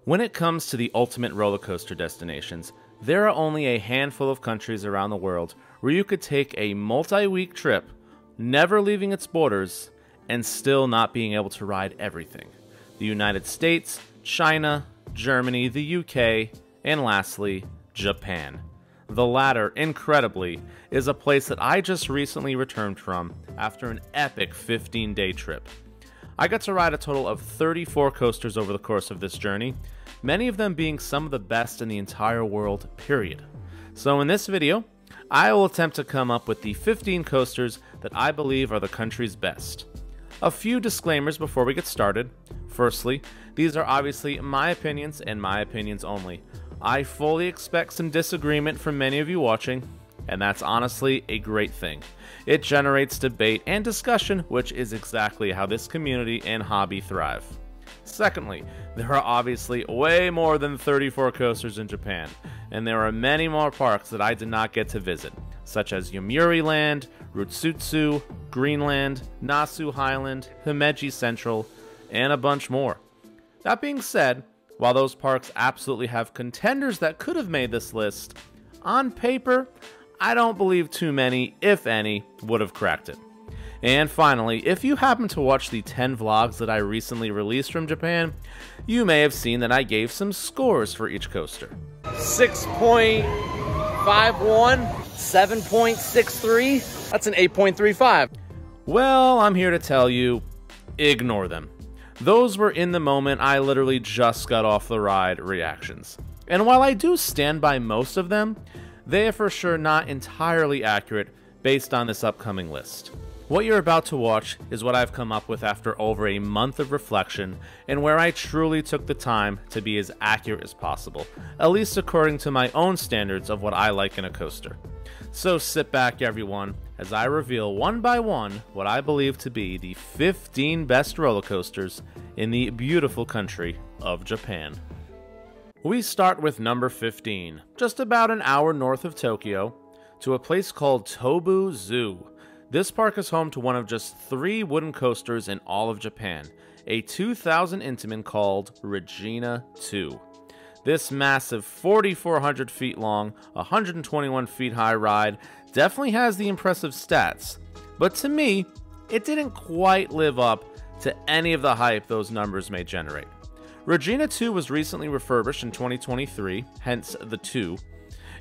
When it comes to the ultimate roller coaster destinations, there are only a handful of countries around the world where you could take a multi-week trip, never leaving its borders, and still not being able to ride everything. The United States, China, Germany, the UK, and lastly, Japan. The latter, incredibly, is a place that I just recently returned from after an epic 15-day trip. I got to ride a total of 34 coasters over the course of this journey, many of them being some of the best in the entire world, period. So in this video, I will attempt to come up with the 15 coasters that I believe are the country's best. A few disclaimers before we get started. Firstly, these are obviously my opinions and my opinions only. I fully expect some disagreement from many of you watching, and that's honestly a great thing. It generates debate and discussion, which is exactly how this community and hobby thrive. Secondly, there are obviously way more than 34 coasters in Japan, and there are many more parks that I did not get to visit, such as Yomiuri Land, Rutsutsu, Greenland, Nasu Highland, Himeji Central, and a bunch more. That being said, while those parks absolutely have contenders that could have made this list, on paper, I don't believe too many, if any, would have cracked it. And finally, if you happen to watch the 10 vlogs that I recently released from Japan, you may have seen that I gave some scores for each coaster. 6.51, 7.63, that's an 8.35. Well, I'm here to tell you, ignore them. Those were in the moment I literally just got off the ride reactions. And while I do stand by most of them, they are for sure not entirely accurate based on this upcoming list. What you're about to watch is what I've come up with after over a month of reflection and where I truly took the time to be as accurate as possible, at least according to my own standards of what I like in a coaster. So sit back everyone as I reveal one by one what I believe to be the 15 best roller coasters in the beautiful country of Japan. We start with number 15, just about an hour north of Tokyo, to a place called Tobu Zoo. This park is home to one of just 3 wooden coasters in all of Japan, a 2,000 Intamin called Regina 2. This massive 4,400 feet long, 121 feet high ride definitely has the impressive stats, but to me, it didn't quite live up to any of the hype those numbers may generate. Regina 2 was recently refurbished in 2023, hence the 2,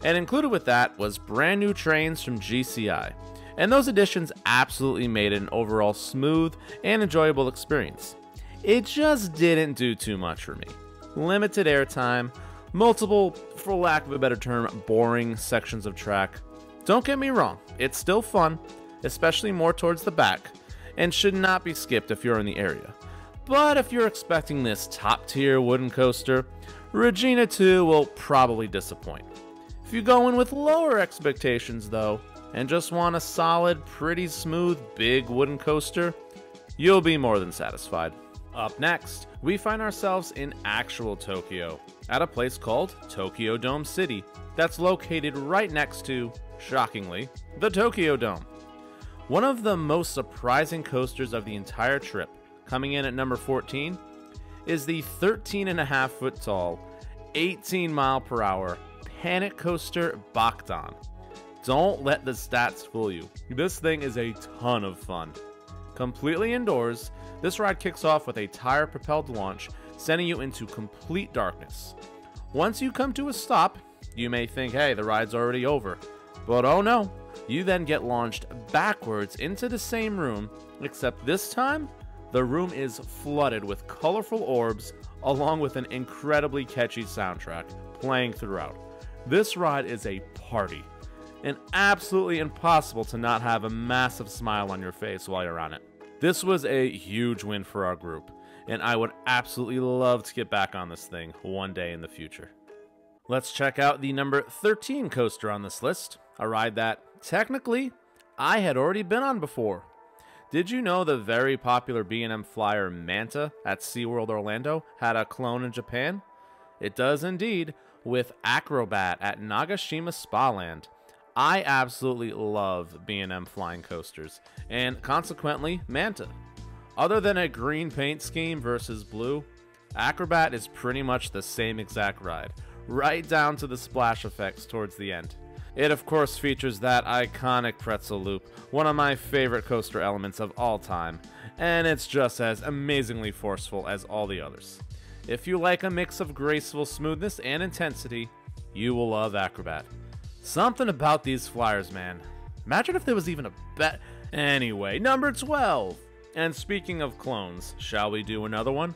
and included with that was brand new trains from GCI, and those additions absolutely made it an overall smooth and enjoyable experience. It just didn't do too much for me. Limited airtime, multiple, for lack of a better term, boring sections of track. Don't get me wrong, it's still fun, especially more towards the back, and should not be skipped if you're in the area. But if you're expecting this top-tier wooden coaster, Regina 2 will probably disappoint. If you go in with lower expectations though, and just want a solid, pretty smooth, big wooden coaster, you'll be more than satisfied. Up next, we find ourselves in actual Tokyo, at a place called Tokyo Dome City, that's located right next to, shockingly, the Tokyo Dome. One of the most surprising coasters of the entire trip, coming in at number 14, is the 13.5 foot tall, 18 mile per hour Panic Coaster Bokdan. Don't let the stats fool you. This thing is a ton of fun. Completely indoors, this ride kicks off with a tire-propelled launch, sending you into complete darkness. Once you come to a stop, you may think, hey, the ride's already over. But oh no, you then get launched backwards into the same room, except this time, the room is flooded with colorful orbs, along with an incredibly catchy soundtrack playing throughout. This ride is a party, and absolutely impossible to not have a massive smile on your face while you're on it. This was a huge win for our group, and I would absolutely love to get back on this thing one day in the future. Let's check out the number 13 coaster on this list, a ride that, technically, I had already been on before. Did you know the very popular B&M Flyer Manta at SeaWorld Orlando had a clone in Japan? It does indeed, with Acrobat at Nagashima Spa Land. I absolutely love B&M flying coasters, and consequently, Manta. Other than a green paint scheme versus blue, Acrobat is pretty much the same exact ride, right down to the splash effects towards the end. It of course features that iconic pretzel loop, one of my favorite coaster elements of all time, and it's just as amazingly forceful as all the others. If you like a mix of graceful smoothness and intensity, you will love Acrobat. Something about these flyers, man. Imagine if there was even a bet. Anyway, number 12. And speaking of clones, shall we do another one?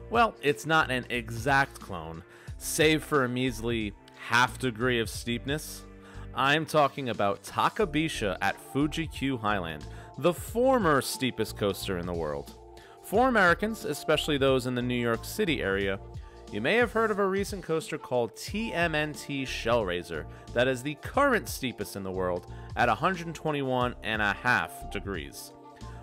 Well, it's not an exact clone, save for a measly half degree of steepness. I'm talking about Takabisha at Fuji-Q Highland, the former steepest coaster in the world. For Americans, especially those in the New York City area, you may have heard of a recent coaster called TMNT Shellraiser that is the current steepest in the world at 121.5 degrees.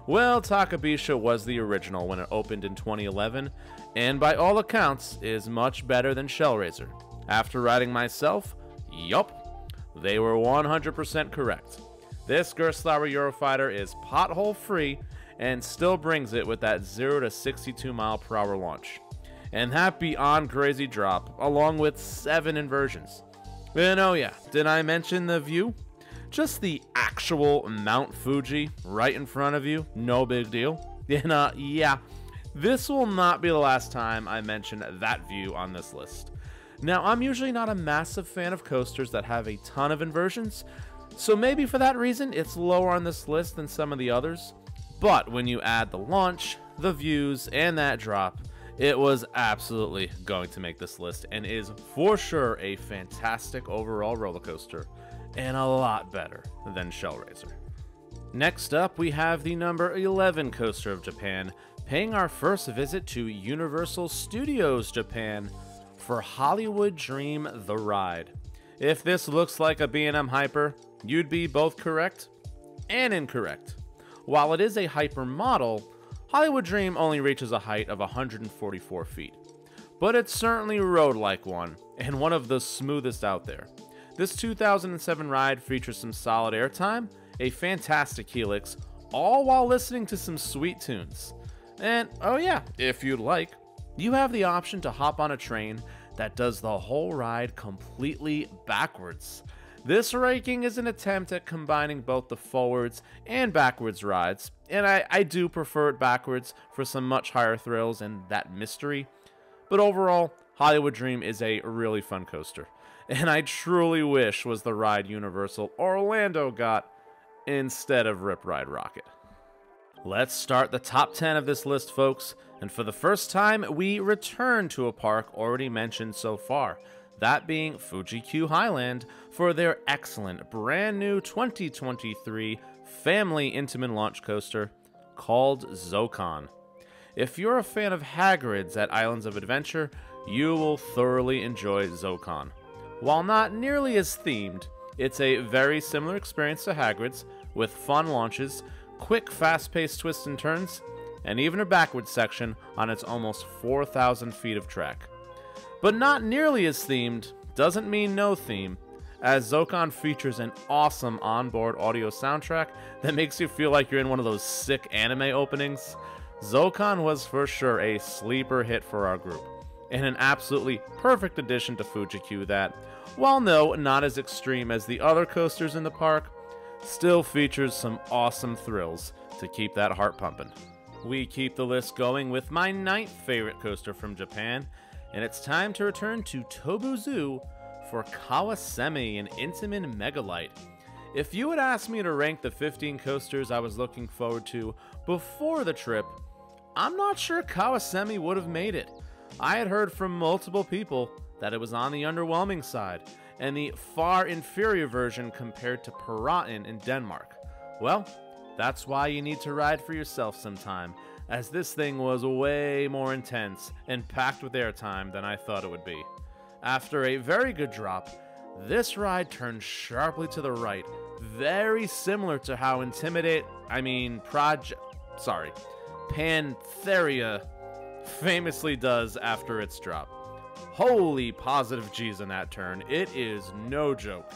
Well, Takabisha was the original when it opened in 2011, and by all accounts is much better than Shellraiser. After riding myself, yup, they were 100% correct. This Gerstlauer Eurofighter is pothole free and still brings it with that 0 to 62 mile per hour launch. And that beyond crazy drop, along with 7 inversions. And oh yeah, did I mention the view? Just the actual Mount Fuji right in front of you, no big deal. And yeah, this will not be the last time I mention that view on this list. Now, I'm usually not a massive fan of coasters that have a ton of inversions, so maybe for that reason it's lower on this list than some of the others. But when you add the launch, the views, and that drop, it was absolutely going to make this list and is for sure a fantastic overall roller coaster and a lot better than Shellraiser. Next up, we have the number 11 coaster of Japan, paying our first visit to Universal Studios Japan for Hollywood Dream The Ride. If this looks like a B&M Hyper, you'd be both correct and incorrect. While it is a hyper model, Hollywood Dream only reaches a height of 144 feet. But it's certainly road-like one, and one of the smoothest out there. This 2007 ride features some solid airtime, a fantastic helix, all while listening to some sweet tunes. And oh yeah, if you'd like, you have the option to hop on a train that does the whole ride completely backwards. This ranking is an attempt at combining both the forwards and backwards rides, and I do prefer it backwards for some much higher thrills and that mystery. But overall, Hollywood Dream is a really fun coaster, and I truly wish was the ride Universal Orlando got instead of Rip Ride Rocket. Let's start the top 10 of this list, folks, and for the first time, we return to a park already mentioned so far, that being Fuji-Q Highland for their excellent brand new 2023 family Intamin launch coaster called Zokan. If you're a fan of Hagrid's at Islands of Adventure, you will thoroughly enjoy Zokan. While not nearly as themed, it's a very similar experience to Hagrid's, with fun launches, quick fast-paced twists and turns, and even a backwards section on its almost 4,000 feet of track. But not nearly as themed doesn't mean no theme, as Zokan features an awesome onboard audio soundtrack that makes you feel like you're in one of those sick anime openings. Zokan was for sure a sleeper hit for our group, and an absolutely perfect addition to Fuji-Q that, while no, not as extreme as the other coasters in the park, still features some awesome thrills to keep that heart pumping. We keep the list going with my 9th favorite coaster from Japan, and it's time to return to Tobu Zoo for Kawasemi and Intamin Megalight. If you had asked me to rank the 15 coasters I was looking forward to before the trip, I'm not sure Kawasemi would have made it. I had heard from multiple people that it was on the underwhelming side, and the far inferior version compared to Piraten in Denmark. Well, that's why you need to ride for yourself sometime, as this thing was way more intense and packed with airtime than I thought it would be. After a very good drop, this ride turned sharply to the right, very similar to how Pantheria famously does after its drop. Holy positive G's in that turn, it is no joke.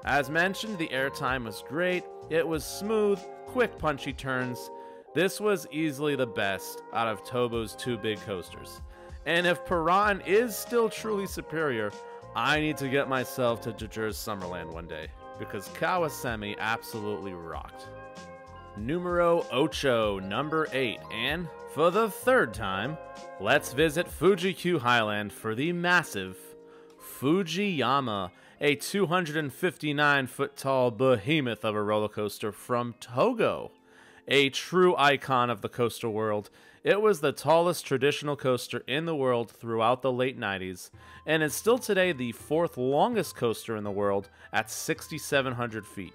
As mentioned, the airtime was great, it was smooth, quick punchy turns. This was easily the best out of Tobu's 2 big coasters. And if Piran is still truly superior, I need to get myself to JR's Summerland one day, because Kawasemi absolutely rocked. Numero ocho, number 8, and for the third time, let's visit Fuji-Q Highland for the massive Fujiyama, a 259-foot tall behemoth of a roller coaster from Togo. A true icon of the coaster world, it was the tallest traditional coaster in the world throughout the late 90s, and is still today the 4th longest coaster in the world at 6,700 feet.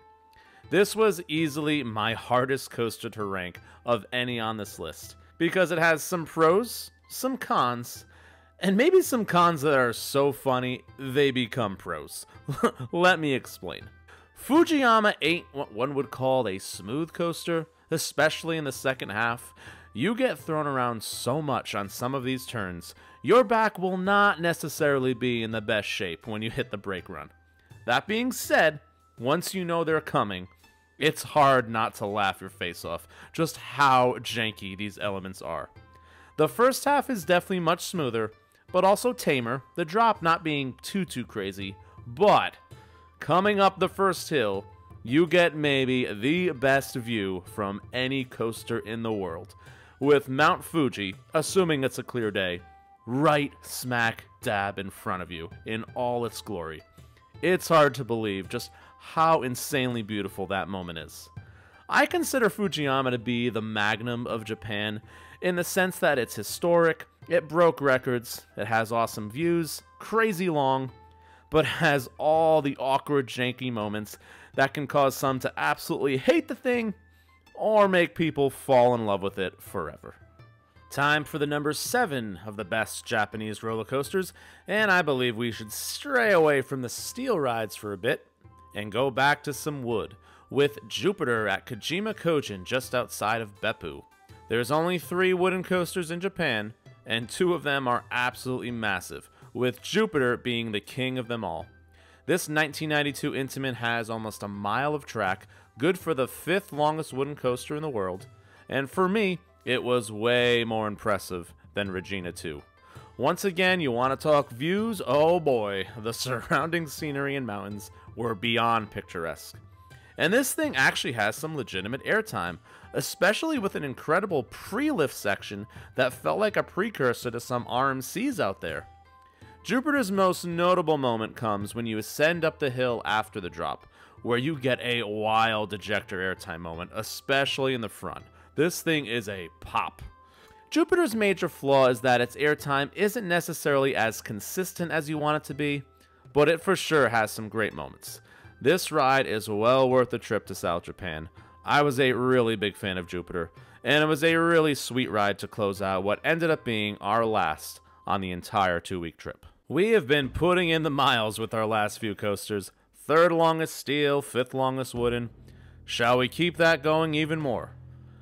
This was easily my hardest coaster to rank of any on this list, because it has some pros, some cons, and maybe some cons that are so funny they become pros. Let me explain. Fujiyama ain't what one would call a smooth coaster, especially in the second half. You get thrown around so much on some of these turns, your back will not necessarily be in the best shape when you hit the brake run. That being said, once you know they're coming, it's hard not to laugh your face off just how janky these elements are. The first half is definitely much smoother, but also tamer, the drop not being too crazy, but coming up the first hill, you get maybe the best view from any coaster in the world, with Mount Fuji, assuming it's a clear day, right smack dab in front of you in all its glory. It's hard to believe just how insanely beautiful that moment is. I consider Fujiyama to be the Magnum of Japan in the sense that it's historic, it broke records, it has awesome views, crazy long, but has all the awkward, janky moments that can cause some to absolutely hate the thing or make people fall in love with it forever. Time for the number 7 of the best Japanese roller coasters, and I believe we should stray away from the steel rides for a bit and go back to some wood with Jupiter at Kajima Kojin just outside of Beppu. There's only 3 wooden coasters in Japan, and 2 of them are absolutely massive, with Jupiter being the king of them all. This 1992 Intamin has almost a mile of track, good for the 5th longest wooden coaster in the world, and for me, it was way more impressive than Regina 2. Once again, you want to talk views? Oh boy, the surrounding scenery and mountains were beyond picturesque. And this thing actually has some legitimate airtime, especially with an incredible pre-lift section that felt like a precursor to some RMCs out there. Jupiter's most notable moment comes when you ascend up the hill after the drop, where you get a wild ejector airtime moment, especially in the front. This thing is a pop. Jupiter's major flaw is that its airtime isn't necessarily as consistent as you want it to be, but it for sure has some great moments. This ride is well worth the trip to South Japan. I was a really big fan of Jupiter, and it was a really sweet ride to close out what ended up being our last on the entire 2-week trip. We have been putting in the miles with our last few coasters, 3rd longest steel, 5th longest wooden. Shall we keep that going even more?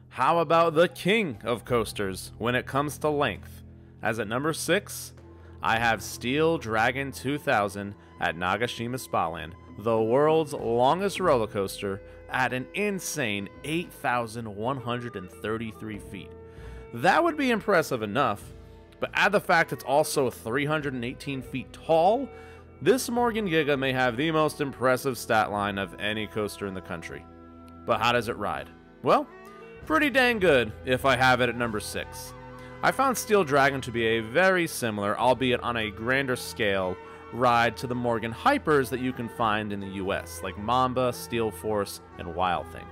How about the king of coasters when it comes to length? As at number 6, I have Steel Dragon 2000 at Nagashima Spaland, the world's longest roller coaster at an insane 8,133 feet. That would be impressive enough, but add the fact it's also 318 feet tall, this Morgan Giga may have the most impressive stat line of any coaster in the country. But how does it ride? Well, pretty dang good if I have it at number 6. I found Steel Dragon to be a very similar, albeit on a grander scale, ride to the Morgan Hypers that you can find in the US, like Mamba, Steel Force, and Wild Thing.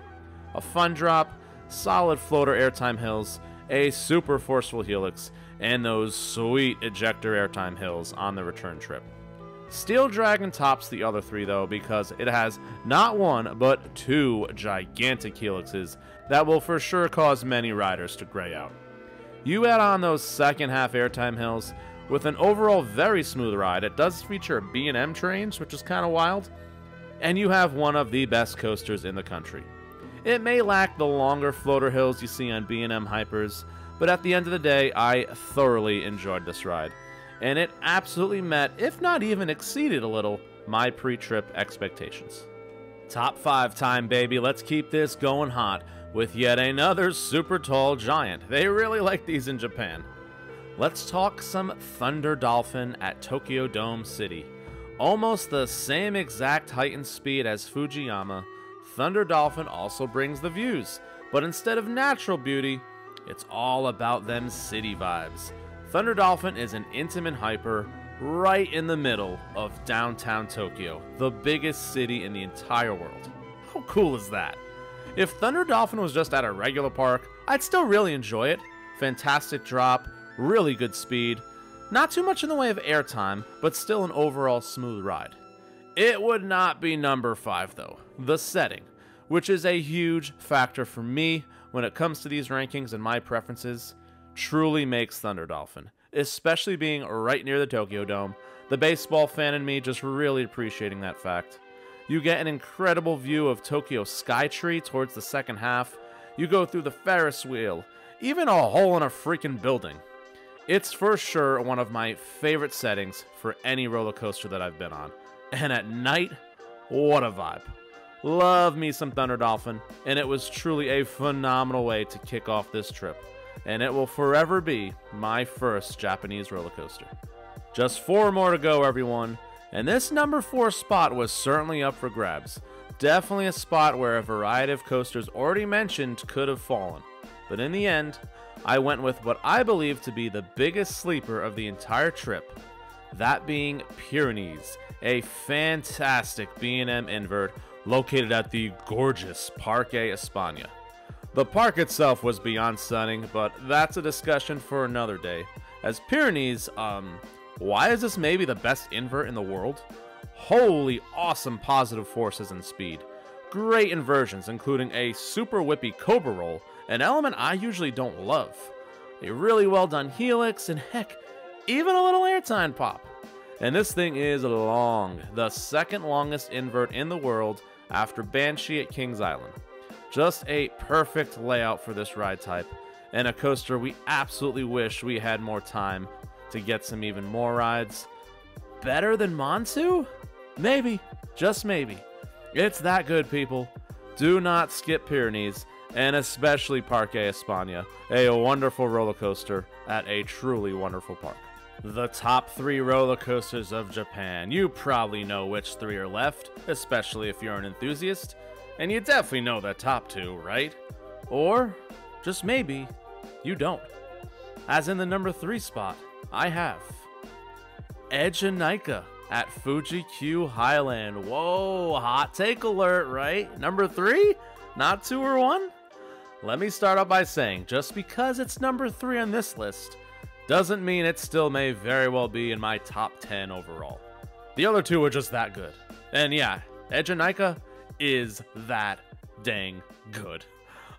A fun drop, solid floater airtime hills, a super forceful helix, and those sweet ejector airtime hills on the return trip. Steel Dragon tops the other 3 though, because it has not 1 but 2 gigantic helixes that will for sure cause many riders to gray out. You add on those second half airtime hills with an overall very smooth ride. It does feature B&M trains, which is kind of wild, and you have one of the best coasters in the country. It may lack the longer floater hills you see on B&M Hypers, but at the end of the day, I thoroughly enjoyed this ride, and it absolutely met, if not even exceeded a little, my pre-trip expectations. Top 5 time, baby. Let's keep this going hot with yet another super tall giant. They really like these in Japan. Let's talk some Thunder Dolphin at Tokyo Dome City. Almost the same exact height and speed as Fujiyama, Thunder Dolphin also brings the views, but instead of natural beauty, it's all about them city vibes. Thunder Dolphin is an intimate hyper right in the middle of downtown Tokyo, the biggest city in the entire world. How cool is that? If Thunder Dolphin was just at a regular park, I'd still really enjoy it. Fantastic drop, really good speed, not too much in the way of airtime, but still an overall smooth ride. It would not be number 5 though, the setting, which is a huge factor for me when it comes to these rankings and my preferences, truly makes Thunder Dolphin, especially being right near the Tokyo Dome, the baseball fan in me just really appreciating that fact. You get an incredible view of Tokyo Skytree towards the second half, you go through the Ferris wheel, even a hole in a freaking building. It's for sure one of my favorite settings for any roller coaster that I've been on. And at night, what a vibe. Love me some Thunder Dolphin, and it was truly a phenomenal way to kick off this trip. And it will forever be my first Japanese roller coaster. Just 4 more to go, everyone, and this number 4 spot was certainly up for grabs. Definitely a spot where a variety of coasters already mentioned could have fallen. But in the end, I went with what I believe to be the biggest sleeper of the entire trip, that being Pyrenees, a fantastic B&M invert located at the gorgeous Parque España. The park itself was beyond stunning, but that's a discussion for another day. As Pyrenees, why is this maybe the best invert in the world? Holy awesome positive forces and speed. Great inversions, including a super whippy Cobra roll, an element I usually don't love. A really well done helix, and heck, even a little airtime pop. And this thing is long, the second longest invert in the world after Banshee at Kings Island. Just a perfect layout for this ride type, and a coaster we absolutely wish we had more time to get some even more rides. Better than Montu? Maybe, just maybe. It's that good, people. Do not skip Pyrenees, and especially Parque España, a wonderful roller coaster at a truly wonderful park. The top 3 roller coasters of Japan. You probably know which 3 are left, especially if you're an enthusiast, and you definitely know the top 2, right? Or, just maybe, you don't. As in the number 3 spot, I have Ejinica at Fuji Q Highland. Whoa, hot take alert, right? Number 3? Not 2 or 1? Let me start out by saying, just because it's number 3 on this list, doesn't mean it still may very well be in my top 10 overall. The other 2 are just that good. And yeah, Ejinica is that dang good.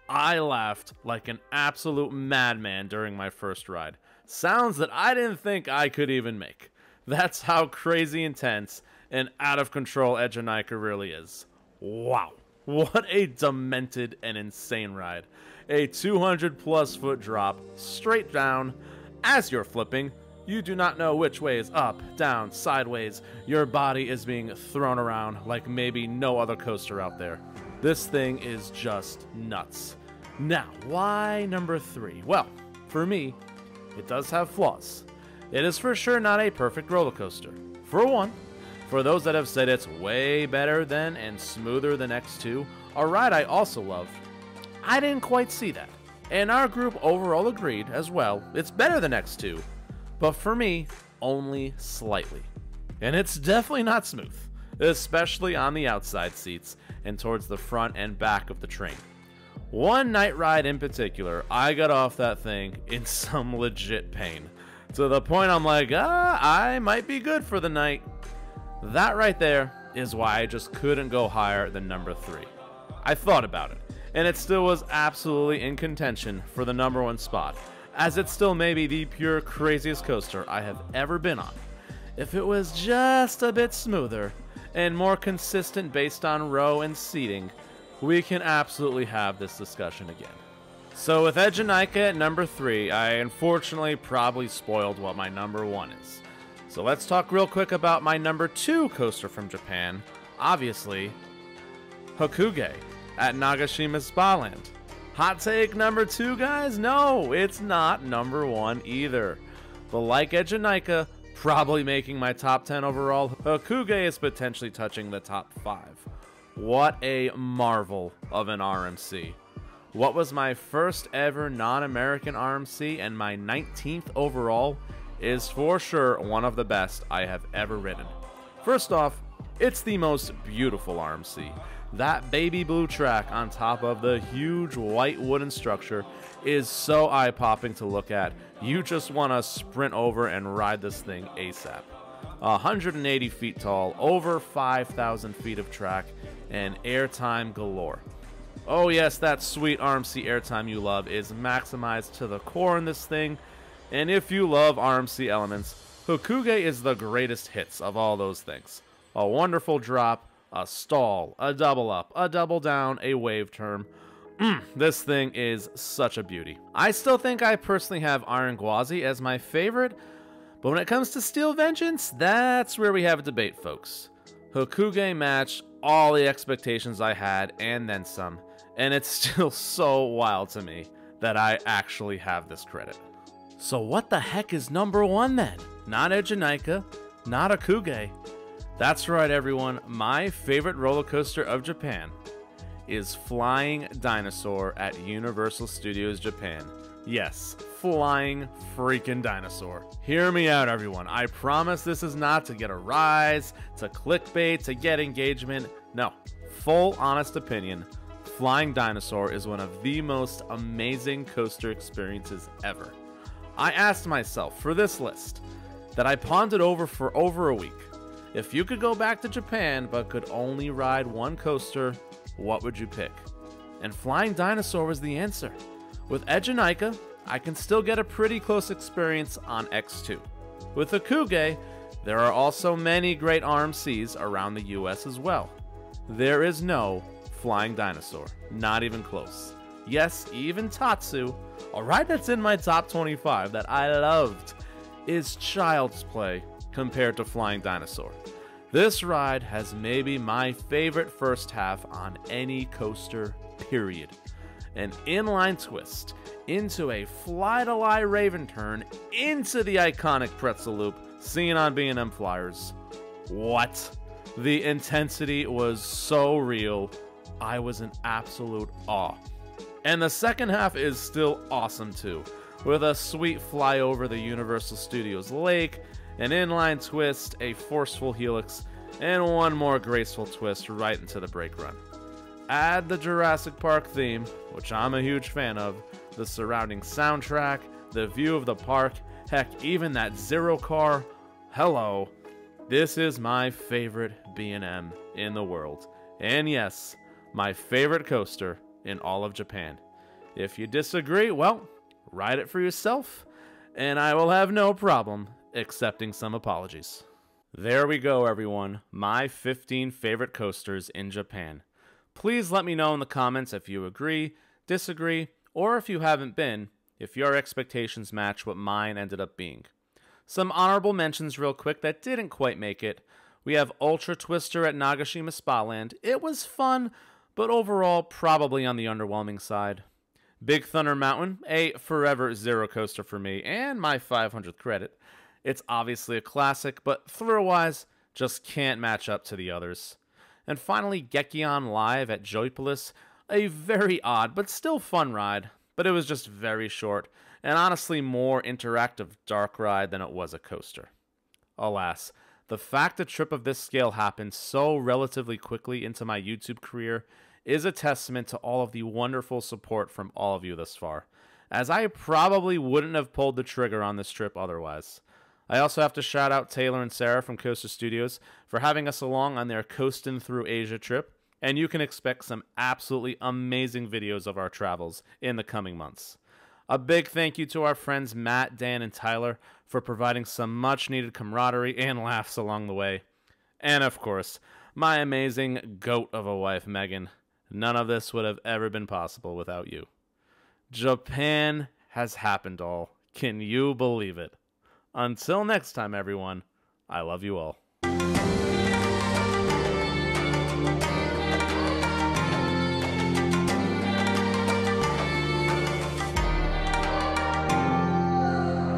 I laughed like an absolute madman during my first ride. Sounds that I didn't think I could even make. That's how crazy intense and out of control Ejinica really is. Wow. What a demented and insane ride. A 200 plus foot drop straight down. As you're flipping, you do not know which way is up, down, sideways. Your body is being thrown around like maybe no other coaster out there. This thing is just nuts. Now, why number 3? Well, for me, it does have flaws. It is for sure not a perfect roller coaster. For one, for those that have said it's way better than and smoother than X2, a ride I also love, I didn't quite see that. And our group overall agreed as well, it's better than X2, but for me, only slightly. And it's definitely not smooth, especially on the outside seats and towards the front and back of the train. One night ride in particular, I got off that thing in some legit pain. To the point I'm like, I might be good for the night. That right there is why I just couldn't go higher than number 3. I thought about it, and it still was absolutely in contention for the number 1 spot, as it still may be the pure craziest coaster I have ever been on. If it was just a bit smoother and more consistent based on row and seating, we can absolutely have this discussion again. So with Ejinica at number 3, I unfortunately probably spoiled what my number 1 is. So let's talk real quick about my number 2 coaster from Japan, obviously, Hakuge at Nagashima Spaland. Hot take number 2, guys? No, it's not number 1 either. but like Ejinika, probably making my top 10 overall, Hakuge is potentially touching the top 5. What a marvel of an RMC. What was my first ever non-American RMC and my 19th overall is for sure one of the best I have ever ridden. First off, it's the most beautiful RMC. That baby blue track on top of the huge white wooden structure is so eye-popping to look at. You just want to sprint over and ride this thing ASAP. 180 feet tall, over 5,000 feet of track, and airtime galore. Oh yes, that sweet RMC airtime you love is maximized to the core in this thing, and if you love RMC elements, Hakuge is the greatest hits of all those things. A wonderful drop, a stall, a double up, a double down, a wave turn. This thing is such a beauty. I still think I personally have Iron Gwazi as my favorite, but when it comes to Steel Vengeance, that's where we have a debate, folks. Hakuge matched all the expectations I had and then some, and it's still so wild to me that I actually have this credit. So what the heck is number 1 then? Not Ejinika, not Hakuge. That's right everyone, my favorite roller coaster of Japan is Flying Dinosaur at Universal Studios Japan. Yes, Flying freaking Dinosaur. Hear me out everyone, I promise this is not to get a rise, to clickbait, to get engagement. No, full honest opinion, Flying Dinosaur is one of the most amazing coaster experiences ever. I asked myself for this list, that I pondered over for over a week, if you could go back to Japan but could only ride one coaster, what would you pick? And Flying Dinosaur was the answer. With Ejinika, I can still get a pretty close experience on X2. With Hakuge, there are also many great RMCs around the US as well. There is no Flying Dinosaur, not even close. Yes, even Tatsu, a ride that's in my top 25 that I loved, is child's play compared to Flying Dinosaur. This ride has maybe my favorite first half on any coaster, period. An inline twist into a fly-to-lie Raven turn into the iconic pretzel loop seen on B&M Flyers. What? The intensity was so real, I was in absolute awe. And the second half is still awesome too, with a sweet fly over the Universal Studios lake, an inline twist, a forceful helix, and one more graceful twist right into the brake run. Add the Jurassic Park theme, which I'm a huge fan of, the surrounding soundtrack, the view of the park, heck, even that Zero car. Hello. This is my favorite B&M in the world. And yes, my favorite coaster in all of Japan. If you disagree, well, ride it for yourself, and I will have no problem accepting some apologies. There we go, everyone. My 15 favorite coasters in Japan. Please let me know in the comments if you agree, disagree, or if you haven't been, if your expectations match what mine ended up being. Some honorable mentions real quick that didn't quite make it. We have Ultra Twister at Nagashima Spaland. It was fun, but overall probably on the underwhelming side. Big Thunder Mountain, a forever zero coaster for me, and my 500th credit. It's obviously a classic, but thrill-wise, just can't match up to the others. And finally, Gekion Live at Joypolis, a very odd but still fun ride, but it was just very short, and honestly more interactive dark ride than it was a coaster. Alas, the fact a trip of this scale happened so relatively quickly into my YouTube career is a testament to all of the wonderful support from all of you thus far, as I probably wouldn't have pulled the trigger on this trip otherwise. I also have to shout out Taylor and Sarah from Coaster Studios for having us along on their Coastin' Through Asia trip, and you can expect some absolutely amazing videos of our travels in the coming months. A big thank you to our friends Matt, Dan, and Tyler for providing some much needed camaraderie and laughs along the way. And of course, my amazing goat of a wife, Megan. None of this would have ever been possible without you. Japan has happened all. Can you believe it? Until next time, everyone, I love you all.